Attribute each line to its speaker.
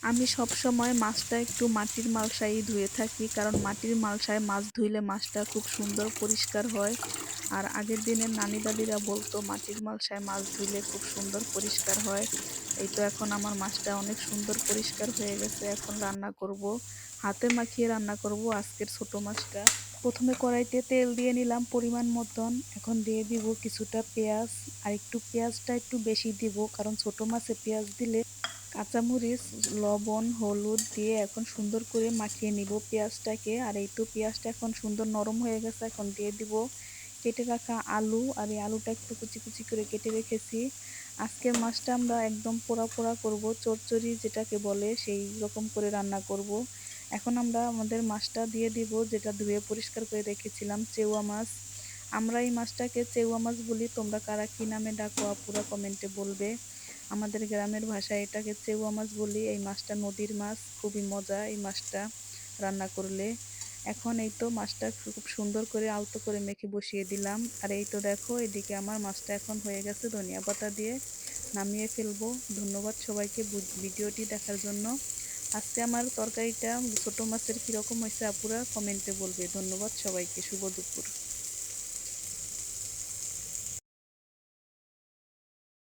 Speaker 1: আমি সবসময় মাছটা একটু মাটির মালসায় ধুয়ে থাকি, কারণ মাটির মালসায় মাছ ধুইলে মাছটা খুব সুন্দর পরিষ্কার হয়। আর আগের দিনের নানি দাদিরা বলতো মাটির মালসায় মাছ ধুইলে খুব সুন্দর পরিষ্কার হয়। এই তো এখন আমার মাছটা অনেক সুন্দর পরিষ্কার হয়ে গেছে। এখন রান্না করব, হাতে মাখিয়ে রান্না করব আজকের ছোট মাছটা। প্রথমে কড়াইতে তেল দিয়ে নিলাম পরিমাণ মতন। এখন দিয়ে দিব কিছুটা পেঁয়াজ, আর একটু পেঁয়াজটা একটু বেশি দিব, কারণ ছোট মাছে পেঁয়াজ দিলে কাঁচামরিচ, লবণ, হলুদ দিয়ে এখন সুন্দর করে মাখিয়ে নিব পেঁয়াজটাকে। আর এই তো পেঁয়াজটা এখন সুন্দর নরম হয়ে গেছে। এখন দিয়ে দিব কেটে রাখা আলু, আর এই আলুটা একটু কুচি কুচি করে কেটে রেখেছি। আজকের মাছটা আমরা একদম পোড়া পোড়া করব, চচ্চড়ি যেটাকে বলে সেই রকম করে রান্না করব। এখন আমরা আমাদের মাছটা দিয়ে দিব, যেটা ধুয়ে পরিষ্কার করে রেখেছিলাম, চেওয়া মাছ। আমরা এই মাছটাকে চেওয়া মাছ বলি, তোমরা কারা কি নামে ডাকো আপুরা কমেন্টে বলবে। আমাদের গ্রামের ভাষায় এটাকে চেওয়া মাছ বলি। এই মাছটা নদীর মাছ, খুবই মজা এই মাছটা রান্না করলে। এখন এই তো মাছটা খুব সুন্দর করে আলতো করে মেখে বসিয়ে দিলাম। আর এই তো দেখো এদিকে আমার মাছটা এখন হয়ে গেছে, ধনিয়া পাতা দিয়ে নামিয়ে ফেলবো। ধন্যবাদ সবাইকে ভিডিওটি দেখার জন্য। আজকে আমার তরকারিটা ছোট মাছের কীরকম হয়েছে আপুরা কমেন্টে বলবে। ধন্যবাদ সবাইকে, শুভ দুপুর।